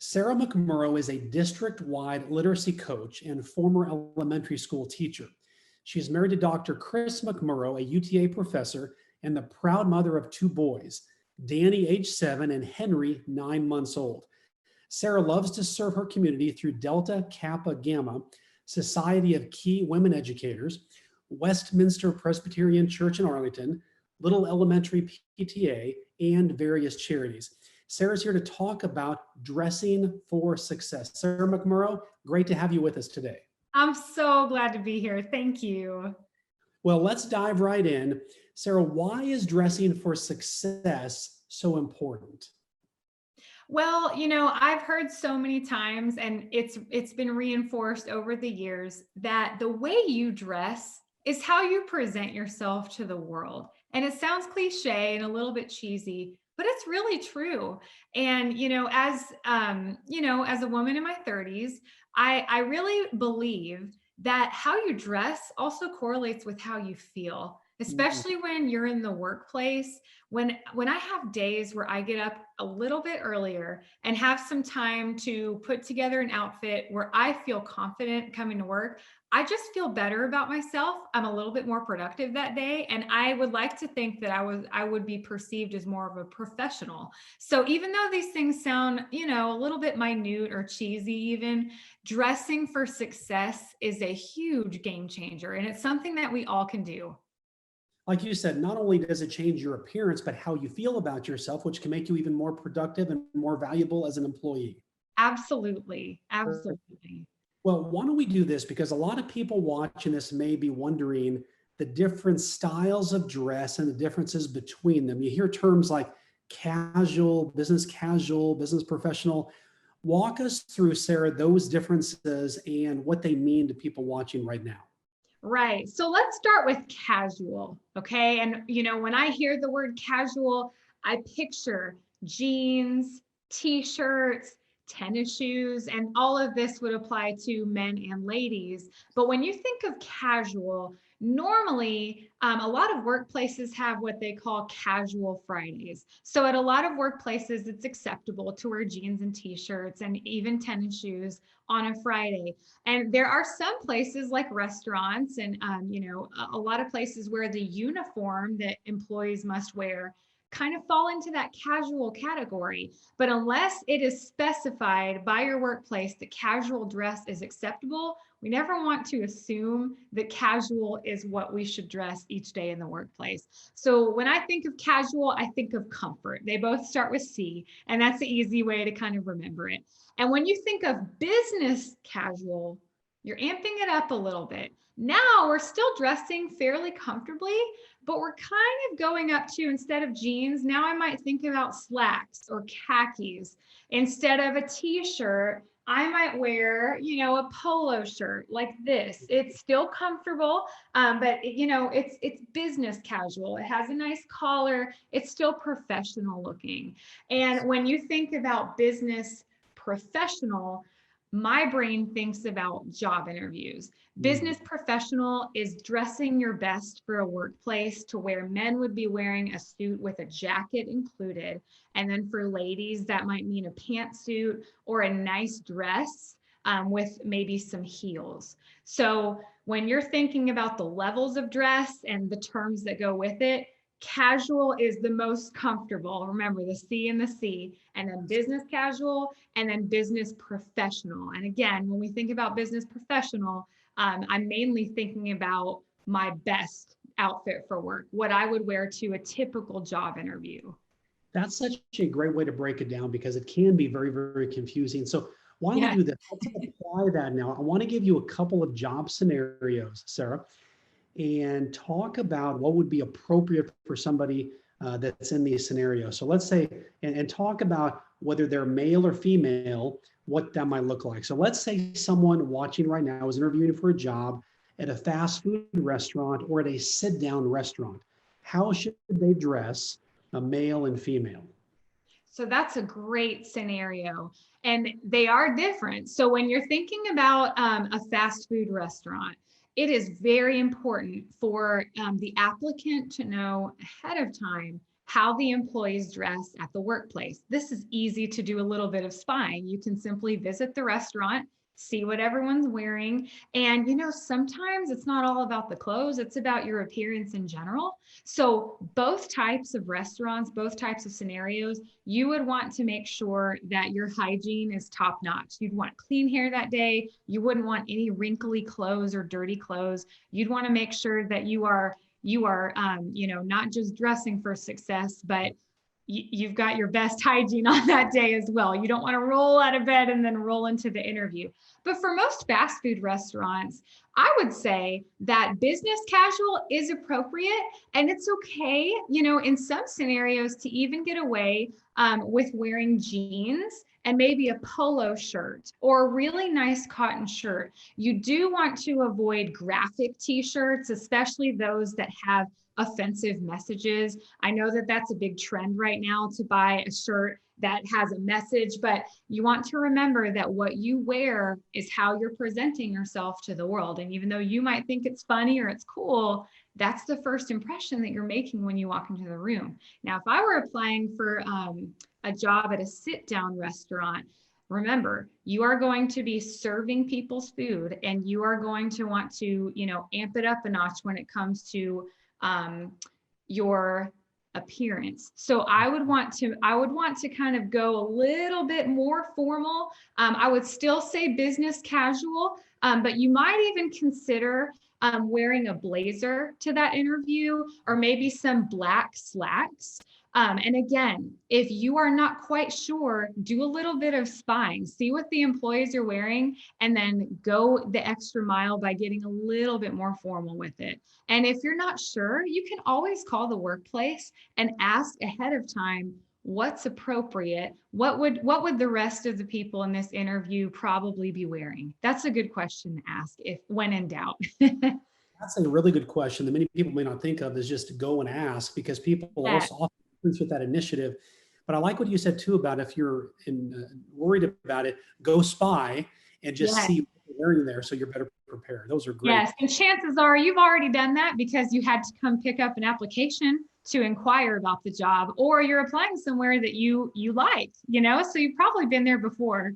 Sarah McMurrough is a district-wide literacy coach and former elementary school teacher. She is married to Dr. Chris McMurrough, a UTA professor, and the proud mother of two boys, Danny, age 7, and Henry, 9 months old. Sarah loves to serve her community through Delta Kappa Gamma, Society of Key Women Educators, Westminster Presbyterian Church in Arlington, Little Elementary PTA, and various charities. Sarah's here to talk about dressing for success. Sarah McMurrough, great to have you with us today. I'm so glad to be here. Thank you. Well, let's dive right in. Sarah, why is dressing for success so important? Well, I've heard so many times, and it's been reinforced over the years, that the way you dress is how you present yourself to the world. And it sounds cliche and a little bit cheesy, but it's really true. And as a woman in my 30s, I really believe that how you dress also correlates with how you feel, especially when you're in the workplace. When I have days where I get up a little bit earlier and have some time to put together an outfit where I feel confident coming to work, I just feel better about myself. I'm a little bit more productive that day, and I would like to think that I would be perceived as more of a professional. So even though these things sound, a little bit minute or cheesy, even dressing for success is a huge game changer, and it's something that we all can do. Like you said, not only does it change your appearance, but how you feel about yourself, which can make you even more productive and more valuable as an employee. Absolutely. Absolutely. Well, why don't we do this? Because a lot of people watching this may be wondering the different styles of dress and the differences between them. You hear terms like casual, business professional. Walk us through, Sarah, those differences and what they mean to people watching right now. Right. So let's start with casual. Okay. And, when I hear the word casual, I picture jeans, t-shirts, tennis shoes, and all of this would apply to men and ladies. But when you think of casual, normally a lot of workplaces have what they call casual Fridays. So at a lot of workplaces, it's acceptable to wear jeans and t-shirts and even tennis shoes on a Friday. And there are some places like restaurants and, a lot of places where the uniform that employees must wear kind of fall into that casual category. But unless it is specified by your workplace that casual dress is acceptable, we never want to assume that casual is what we should dress each day in the workplace. So when I think of casual, I think of comfort. They both start with C, and that's the easy way to kind of remember it. And when you think of business casual, you're amping it up a little bit. Now we're still dressing fairly comfortably, but we're kind of going up to, instead of jeans, now I might think about slacks or khakis. Instead of a t-shirt, I might wear, a polo shirt like this. It's still comfortable, but it's business casual. It has a nice collar. It's still professional looking. And when you think about business professional, my brain thinks about job interviews. Business professional is dressing your best for a workplace, to where men would be wearing a suit with a jacket included. And then for ladies, that might mean a pantsuit or a nice dress with maybe some heels. So when you're thinking about the levels of dress and the terms that go with it, casual is the most comfortable. Remember the C and the C, and then business casual, and then business professional. And again, when we think about business professional, I'm mainly thinking about my best outfit for work, what I would wear to a typical job interview. That's such a great way to break it down, because it can be very, very confusing. So why don't we do this? Let's apply that now. I want to give you a couple of job scenarios, Sarah, and talk about what would be appropriate for somebody that's in these scenarios. So let's say, and talk about whether they're male or female, what that might look like. So let's say someone watching right now is interviewing for a job at a fast food restaurant or at a sit-down restaurant. How should they dress, a male and female? So that's a great scenario, and they are different. So when you're thinking about a fast food restaurant, it is very important for the applicant to know ahead of time how the employees dress at the workplace. This is easy to do a little bit of spying. You can simply visit the restaurant, see what everyone's wearing. And, sometimes it's not all about the clothes, it's about your appearance in general. So both types of restaurants, both types of scenarios, you would want to make sure that your hygiene is top notch. You'd want clean hair that day. You wouldn't want any wrinkly clothes or dirty clothes. You'd want to make sure that you are not just dressing for success, but you've got your best hygiene on that day as well. You don't want to roll out of bed and then roll into the interview. But for most fast food restaurants, I would say that business casual is appropriate, and it's okay, in some scenarios to even get away with wearing jeans and maybe a polo shirt or a really nice cotton shirt. You do want to avoid graphic t-shirts, especially those that have offensive messages. I know that that's a big trend right now to buy a shirt that has a message, but you want to remember that what you wear is how you're presenting yourself to the world. And even though you might think it's funny or it's cool, that's the first impression that you're making when you walk into the room. Now, if I were applying for a job at a sit-down restaurant, remember, you are going to be serving people's food, and you are going to want to, amp it up a notch when it comes to your appearance. So I would want to kind of go a little bit more formal. I would still say business casual, but you might even consider wearing a blazer to that interview, or maybe some black slacks. And again, if you are not quite sure, do a little bit of spying, see what the employees are wearing, and then go the extra mile by getting a little bit more formal with it. And if you're not sure, you can always call the workplace and ask ahead of time what's appropriate. What would the rest of the people in this interview probably be wearing? That's a good question to ask when in doubt. That's a really good question that many people may not think of, is just to go and ask, because people also often with that initiative. But I like what you said too about if you're worried about it, go spy and just see what you're wearing there, so you're better prepared. Those are great. Yes, and chances are you've already done that because you had to come pick up an application to inquire about the job, or you're applying somewhere that you like, so you've probably been there before.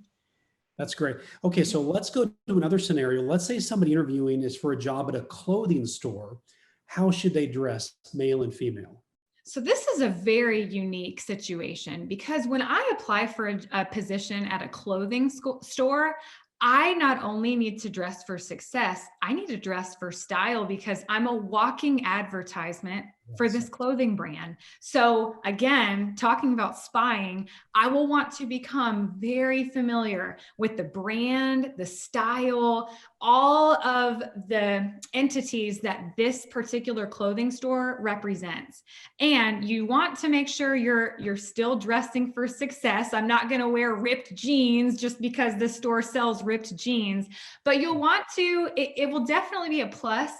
That's great. Okay, so let's go to another scenario. Let's say somebody interviewing is for a job at a clothing store. How should they dress, male and female? So this is a very unique situation, because when I apply for a position at a clothing store, I not only need to dress for success, I need to dress for style, because I'm a walking advertisement for this clothing brand. So again, talking about spying, I will want to become very familiar with the brand, the style, all of the entities that this particular clothing store represents. And you want to make sure you're still dressing for success. I'm not going to wear ripped jeans just because the store sells ripped jeans, but you'll want to, it will definitely be a plus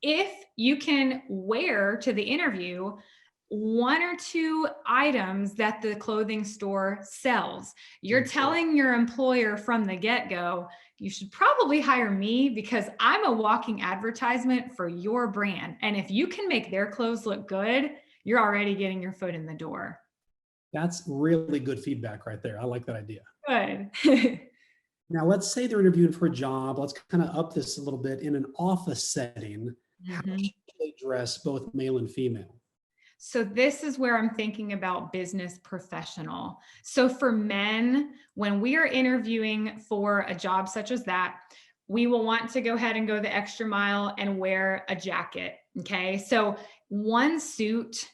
if you can wear to the interview one or two items that the clothing store sells. You're telling your employer from the get-go, you should probably hire me because I'm a walking advertisement for your brand. And if you can make their clothes look good, you're already getting your foot in the door. That's really good feedback right there. I like that idea. Good. Now, let's say they're interviewing for a job. Let's kind of up this a little bit in an office setting. How should they dress, both male and female? So this is where I'm thinking about business professional. So for men, when we are interviewing for a job such as that, we will want to go ahead and go the extra mile and wear a jacket. Okay. So one suit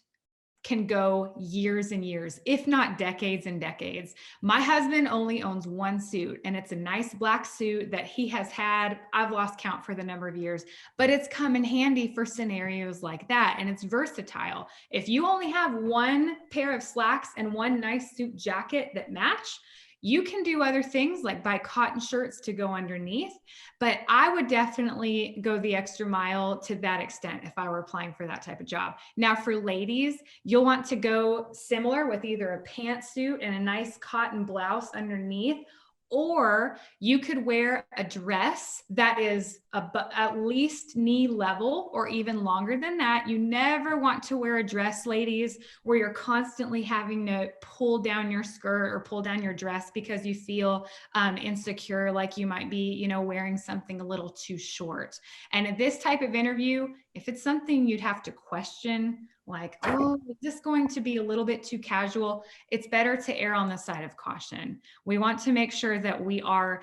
can go years and years, if not decades and decades. My husband only owns one suit, and it's a nice black suit that he has had, I've lost count for the number of years, but it's come in handy for scenarios like that. And it's versatile. If you only have one pair of slacks and one nice suit jacket that match, you can do other things like buy cotton shirts to go underneath, but I would definitely go the extra mile to that extent if I were applying for that type of job. Now for ladies, you'll want to go similar with either a pantsuit and a nice cotton blouse underneath, Or you could wear a dress that is at least knee level or even longer than that. You never want to wear a dress, ladies, where you're constantly having to pull down your skirt or pull down your dress because you feel insecure, like you might be, wearing something a little too short. And at this type of interview, if it's something you'd have to question, like, oh, is this going to be a little bit too casual? It's better to err on the side of caution. We want to make sure that we are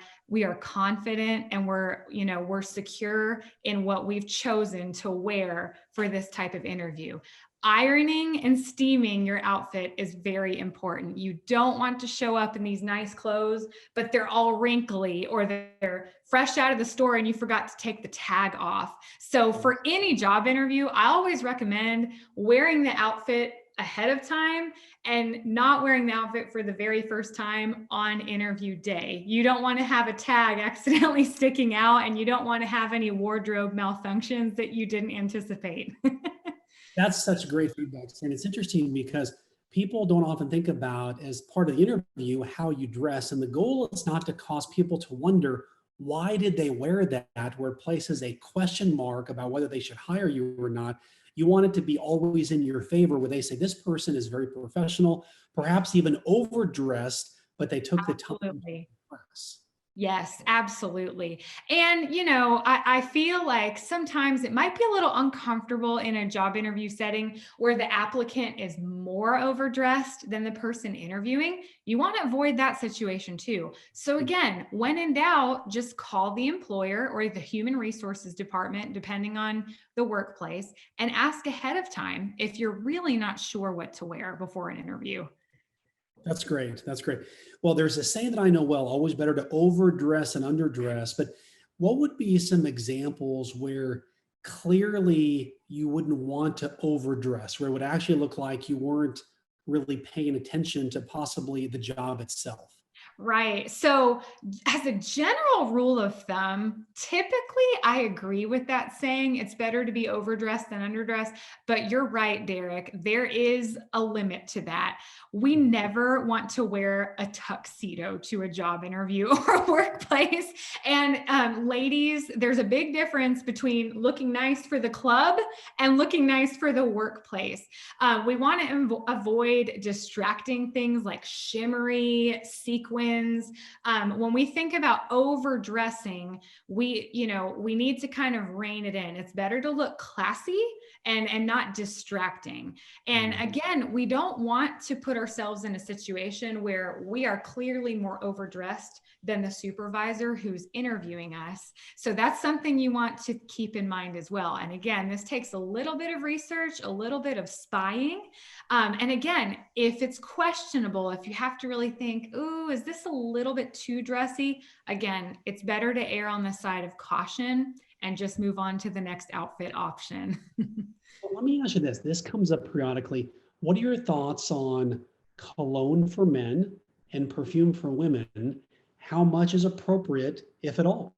confident and we're secure in what we've chosen to wear for this type of interview. Ironing and steaming your outfit is very important. You don't want to show up in these nice clothes, but they're all wrinkly or they're fresh out of the store and you forgot to take the tag off. So for any job interview, I always recommend wearing the outfit ahead of time and not wearing the outfit for the very first time on interview day. You don't want to have a tag accidentally sticking out, and you don't want to have any wardrobe malfunctions that you didn't anticipate. That's such great feedback. And it's interesting because people don't often think about, as part of the interview, how you dress. And the goal is not to cause people to wonder, why did they wear that, where it places a question mark about whether they should hire you or not. You want it to be always in your favor, where they say, this person is very professional, perhaps even overdressed, but they took the time to dress. Yes, absolutely. And, I feel like sometimes it might be a little uncomfortable in a job interview setting where the applicant is more overdressed than the person interviewing. You want to avoid that situation too. So again, when in doubt, just call the employer or the human resources department, depending on the workplace, and ask ahead of time if you're really not sure what to wear before an interview. That's great. That's great. Well, there's a saying that I know well, always better to overdress and underdress. But what would be some examples where clearly you wouldn't want to overdress, where it would actually look like you weren't really paying attention to possibly the job itself? Right. So, as a general rule of thumb, typically I agree with that saying. It's better to be overdressed than underdressed. But you're right, Derek. There is a limit to that. We never want to wear a tuxedo to a job interview or workplace. And ladies, there's a big difference between looking nice for the club and looking nice for the workplace. We want to avoid distracting things like shimmery sequins. When we think about overdressing, we need to kind of rein it in. It's better to look classy and not distracting. And again, we don't want to put ourselves in a situation where we are clearly more overdressed than the supervisor who's interviewing us. So that's something you want to keep in mind as well. And again, this takes a little bit of research, a little bit of spying. And again, if it's questionable, if you have to really think, ooh, is this a little bit too dressy? Again, it's better to err on the side of caution and just move on to the next outfit option. Well, let me ask you this. This comes up periodically. What are your thoughts on cologne for men and perfume for women? How much is appropriate, if at all?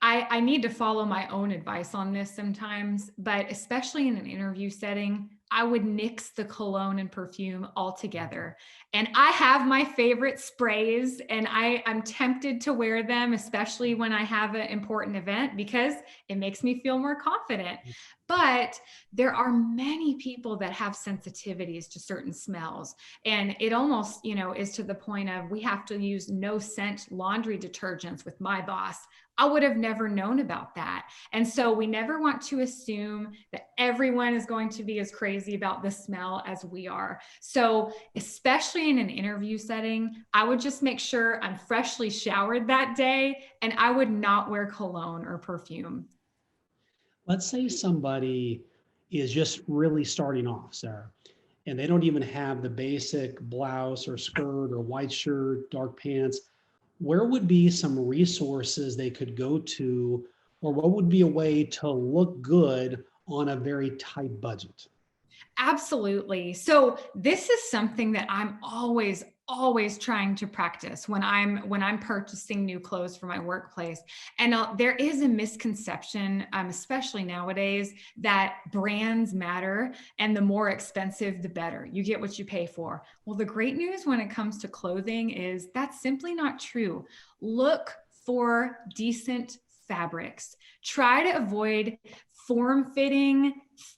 I need to follow my own advice on this sometimes, but especially in an interview setting, I would nix the cologne and perfume altogether. And I have my favorite sprays, and I'm tempted to wear them, especially when I have an important event, because it makes me feel more confident. But there are many people that have sensitivities to certain smells. And it almost, is to the point of we have to use no scent laundry detergents with my boss. I would have never known about that. And so we never want to assume that everyone is going to be as crazy about the smell as we are. So especially in an interview setting, I would just make sure I'm freshly showered that day, and I would not wear cologne or perfume. Let's say somebody is just really starting off, Sarah, and they don't even have the basic blouse or skirt or white shirt, dark pants. Where would be some resources they could go to, or what would be a way to look good on a very tight budget? Absolutely. So this is something that I'm always always trying to practice when I'm purchasing new clothes for my workplace. And there is a misconception, especially nowadays, that brands matter and the more expensive, the better. You get what you pay for. Well, the great news when it comes to clothing is that's simply not true. Look for decent fabrics. Try to avoid form-fitting,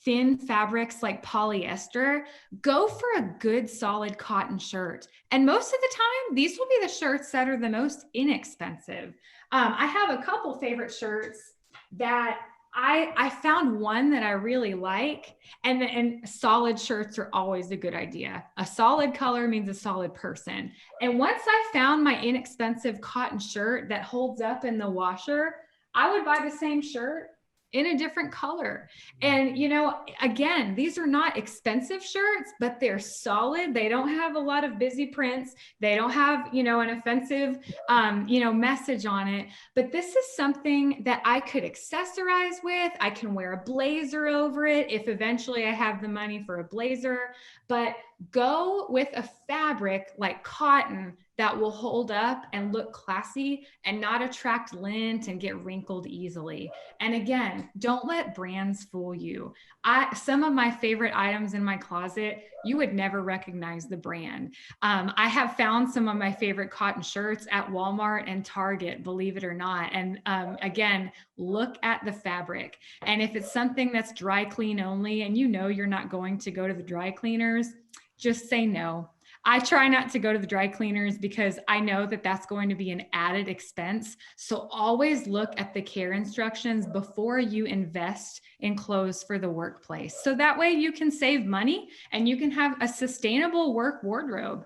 thin fabrics like polyester. Go for a good, solid cotton shirt. And most of the time, these will be the shirts that are the most inexpensive. I have a couple favorite shirts that I found one that I really like, and solid shirts are always a good idea. A solid color means a solid person. And once I found my inexpensive cotton shirt that holds up in the washer, I would buy the same shirt in a different color. And, again, these are not expensive shirts, but they're solid. They don't have a lot of busy prints. They don't have, an offensive, message on it. But this is something that I could accessorize with. I can wear a blazer over it if eventually I have the money for a blazer. But go with a fabric like cotton that will hold up and look classy and not attract lint and get wrinkled easily. And again, don't let brands fool you. Some of my favorite items in my closet, you would never recognize the brand. I have found some of my favorite cotton shirts at Walmart and Target, believe it or not. And again, look at the fabric. And if it's something that's dry clean only, and you're not going to go to the dry cleaners, just say no. I try not to go to the dry cleaners because I know that that's going to be an added expense. So always look at the care instructions before you invest in clothes for the workplace. So that way you can save money and you can have a sustainable work wardrobe.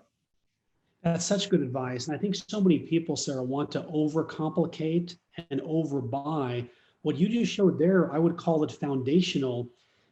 That's such good advice. And I think so many people, Sarah, want to overcomplicate and overbuy. What you just showed there, I would call it foundational.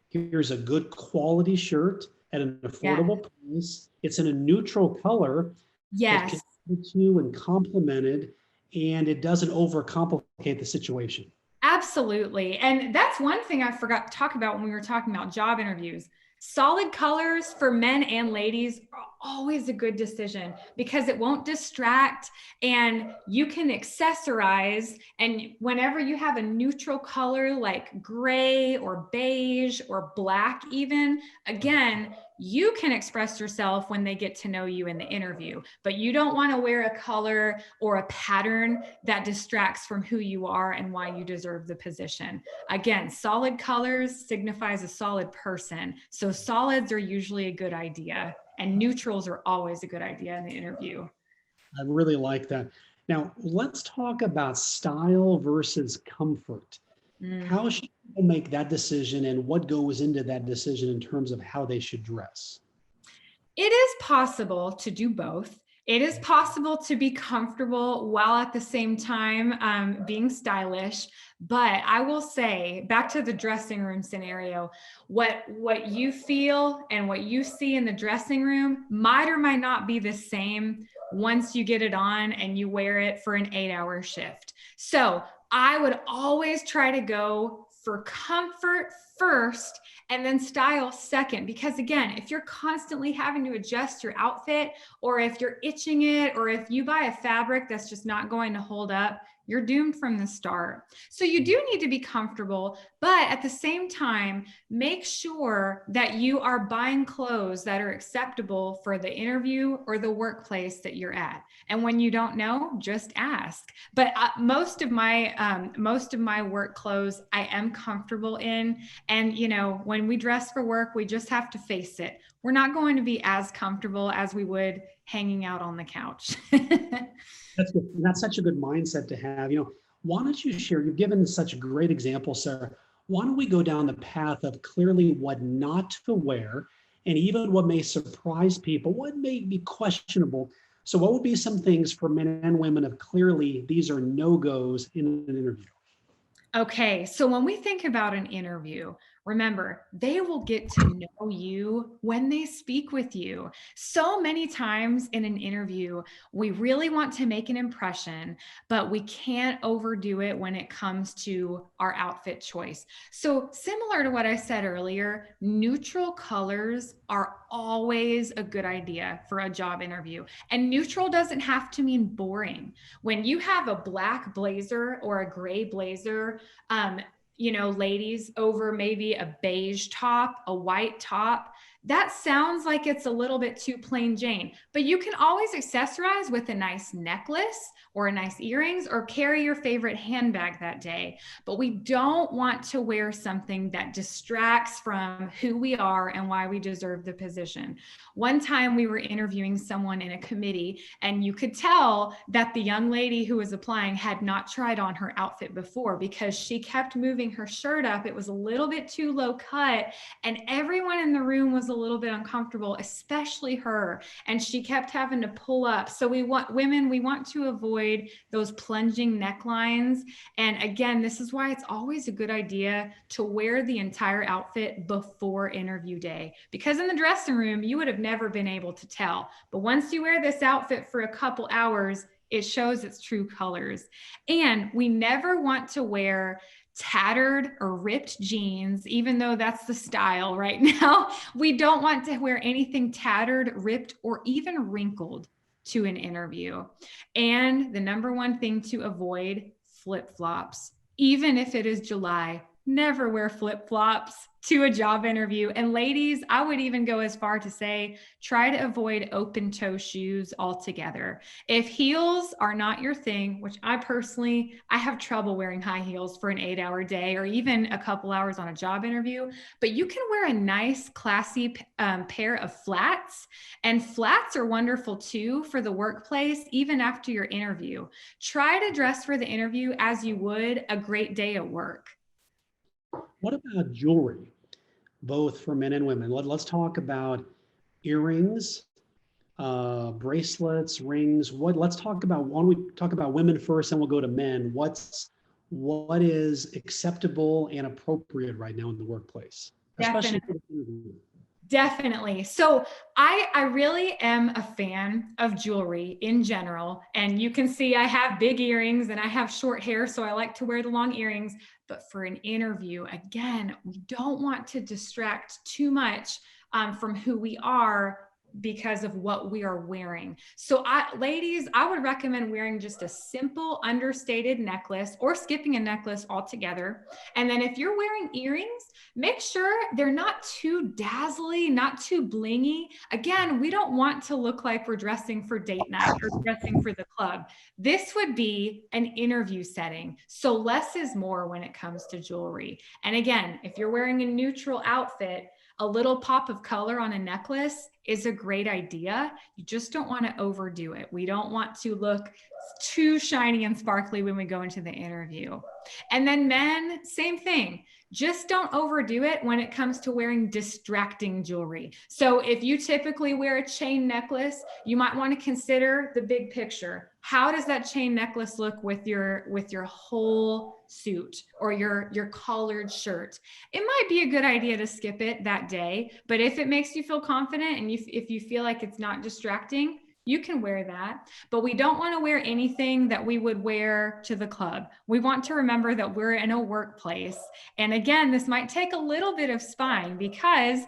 Here's a good quality shirt at an affordable price. It's in a neutral color. Yes. It can be to and complemented, and it doesn't overcomplicate the situation. Absolutely. And that's one thing I forgot to talk about when we were talking about job interviews. Solid colors for men and ladies are always a good decision because it won't distract and you can accessorize. And whenever you have a neutral color like gray or beige or black, even, again, you can express yourself when they get to know you in the interview, but you don't want to wear a color or a pattern that distracts from who you are and why you deserve the position. Again, solid colors signifies a solid person. So solids are usually a good idea and neutrals are always a good idea in the interview. I really like that. Now, let's talk about style versus comfort. How should people make that decision and what goes into that decision in terms of how they should dress? It is possible to do both. It is possible to be comfortable while at the same time being stylish. But I will say, back to the dressing room scenario, what you feel and what you see in the dressing room might or might not be the same once you get it on and you wear it for an 8-hour shift. So I would always try to go for comfort first and then style second. Because again, if you're constantly having to adjust your outfit, or if you're itching it, or if you buy a fabric that's just not going to hold up, you're doomed from the start. So you do need to be comfortable, but at the same time, make sure that you are buying clothes that are acceptable for the interview or the workplace that you're at. And when you don't know, just ask. But most of my work clothes I am comfortable in. And when we dress for work, we just have to face it. We're not going to be as comfortable as we would hanging out on the couch. That's good. And that's such a good mindset to have. Why don't you share? You've given such a great example, Sarah. Why don't we go down the path of clearly what not to wear and even what may surprise people, what may be questionable. So what would be some things for men and women of clearly these are no-goes in an interview? Okay, so when we think about an interview, Remember, they will get to know you when they speak with you. So many times in an interview, we really want to make an impression, but we can't overdo it when it comes to our outfit choice. So, similar to what I said earlier, neutral colors are always a good idea for a job interview. And neutral doesn't have to mean boring. When you have a black blazer or a gray blazer, ladies, over maybe a beige top, a white top, that sounds like it's a little bit too plain Jane, but you can always accessorize with a nice necklace or a nice earrings or carry your favorite handbag that day. But we don't want to wear something that distracts from who we are and why we deserve the position. One time we were interviewing someone in a committee, and you could tell that the young lady who was applying had not tried on her outfit before because she kept moving her shirt up. It was a little bit too low cut, and everyone in the room was a little bit uncomfortable, especially her. And she kept having to pull up. So we want to avoid those plunging necklines. And again, this is why it's always a good idea to wear the entire outfit before interview day, because in the dressing room, you would have never been able to tell. But once you wear this outfit for a couple hours, it shows its true colors. And we never want to wear tattered or ripped jeans, even though that's the style right now. We don't want to wear anything tattered, ripped, or even wrinkled to an interview. And the number one thing to avoid, flip-flops. Even if it is July, never wear flip-flops to a job interview. And ladies, I would even go as far to say, try to avoid open toe shoes altogether. If heels are not your thing, which I have trouble wearing high heels for an 8-hour day or even a couple hours on a job interview, but you can wear a nice classy pair of flats, and flats are wonderful too for the workplace, even after your interview. Try to dress for the interview as you would a great day at work. What about jewelry, both for men and women? Let's talk about earrings, bracelets, rings. Let's talk about, why don't we talk about women first, and we'll go to men. What is acceptable and appropriate right now in the workplace? Definitely. So I really am a fan of jewelry in general. And you can see I have big earrings and I have short hair, so I like to wear the long earrings. But for an interview, again, we don't want to distract too much from who we are because of what we are wearing. So ladies, I would recommend wearing just a simple understated necklace or skipping a necklace altogether. And then if you're wearing earrings, make sure they're not too dazzly, not too blingy. Again, we don't want to look like we're dressing for date night or dressing for the club. This would be an interview setting. So less is more when it comes to jewelry. And again, if you're wearing a neutral outfit, a little pop of color on a necklace is a great idea. You just don't want to overdo it. We don't want to look too shiny and sparkly when we go into the interview. And then men, same thing. Just don't overdo it when it comes to wearing distracting jewelry. So if you typically wear a chain necklace, you might want to consider the big picture. How does that chain necklace look with your whole suit or your collared shirt? It might be a good idea to skip it that day, but if it makes you feel confident and if you feel like it's not distracting, you can wear that. But we don't want to wear anything that we would wear to the club. We want to remember that we're in a workplace. And again, this might take a little bit of spine because,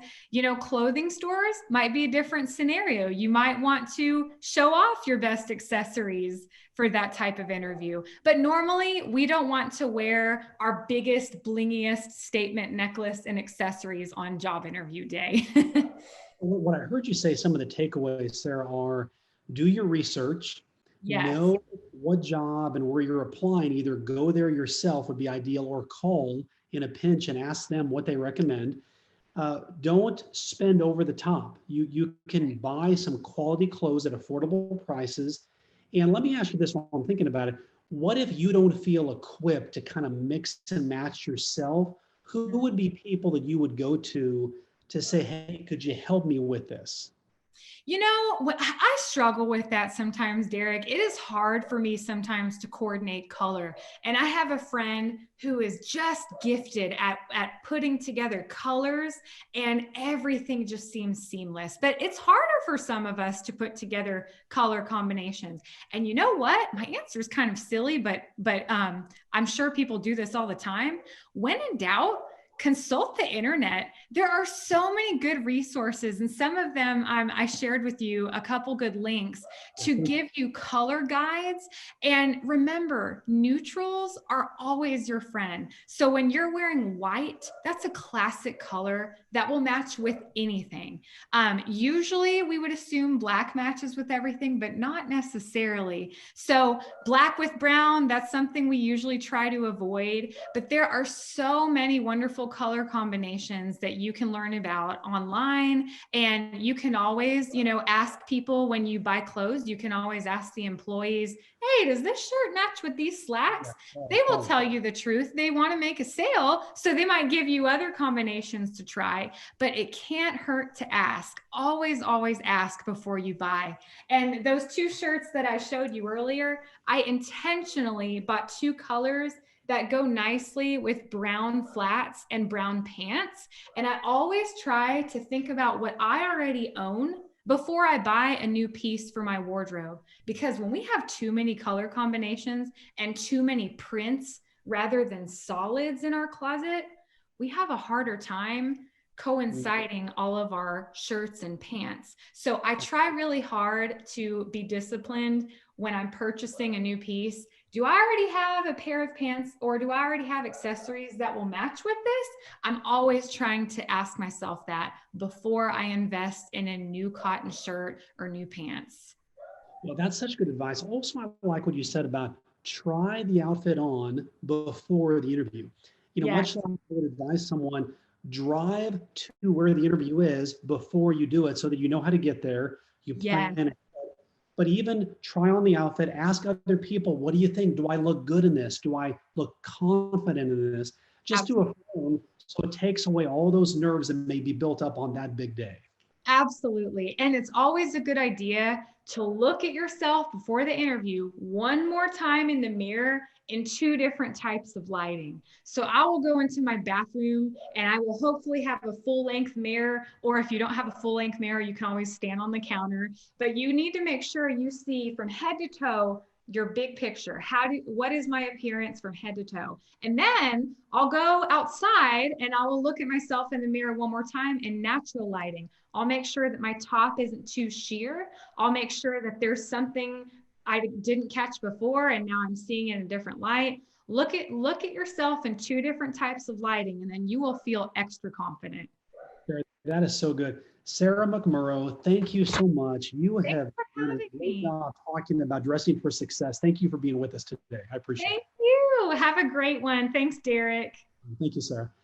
clothing stores might be a different scenario. You might want to show off your best accessories for that type of interview. But normally we don't want to wear our biggest, blingiest statement necklace and accessories on job interview day. What I heard you say, some of the takeaways there are, do your research, know what job and where you're applying. Either go there yourself would be ideal, or call in a pinch and ask them what they recommend. Don't spend over the top. You can buy some quality clothes at affordable prices. And let me ask you this while I'm thinking about it. What if you don't feel equipped to kind of mix and match yourself? Who would be people that you would go to say, hey, could you help me with this? You know, I struggle with that sometimes, Derek. It is hard for me sometimes to coordinate color. And I have a friend who is just gifted at putting together colors, and everything just seems seamless. But it's harder for some of us to put together color combinations. And you know what? My answer is kind of silly, but I'm sure people do this all the time. When in doubt, consult the internet. There are so many good resources, and some of them I shared with you a couple good links to give you color guides. And remember, neutrals are always your friend. So when you're wearing white, that's a classic color that will match with anything. Usually we would assume black matches with everything, but not necessarily. So black with brown, that's something we usually try to avoid, but there are so many wonderful color combinations that you can learn about online. And you can always, ask people when you buy clothes, you can always ask the employees, hey, does this shirt match with these slacks? They will tell you the truth. They want to make a sale, so they might give you other combinations to try, but it can't hurt to ask. Always, always ask before you buy. And those two shirts that I showed you earlier, I intentionally bought two colors that go nicely with brown flats and brown pants. And I always try to think about what I already own before I buy a new piece for my wardrobe. Because when we have too many color combinations and too many prints rather than solids in our closet, we have a harder time coinciding all of our shirts and pants. So I try really hard to be disciplined when I'm purchasing a new piece. Do I already have a pair of pants, or do I already have accessories that will match with this? I'm always trying to ask myself that before I invest in a new cotton shirt or new pants. Well, that's such good advice. Also, I like what you said about try the outfit on before the interview. Yes. Much like I would advise someone, drive to where the interview is before you do it so that you know how to get there. You Yes. plan it. But even try on the outfit, ask other people, what do you think? Do I look good in this? Do I look confident in this? Just do a phone so it takes away all those nerves that may be built up on that big day. Absolutely. And it's always a good idea to look at yourself before the interview one more time in the mirror in two different types of lighting. So I will go into my bathroom and I will hopefully have a full length mirror, or if you don't have a full length mirror, you can always stand on the counter, but you need to make sure you see from head to toe your big picture. What is my appearance from head to toe? And then I'll go outside and I will look at myself in the mirror one more time in natural lighting. I'll make sure that my top isn't too sheer. I'll make sure that there's something I didn't catch before and now I'm seeing it in a different light. Look at yourself in two different types of lighting, and then you will feel extra confident. That is so good. Sarah McMurrough, thank you so much. You Thanks have for done having a great me. job talking about dressing for success. Thank you for being with us today. I appreciate Thank you. Have a great one. Thanks, Derek. it. Thank you, Sarah.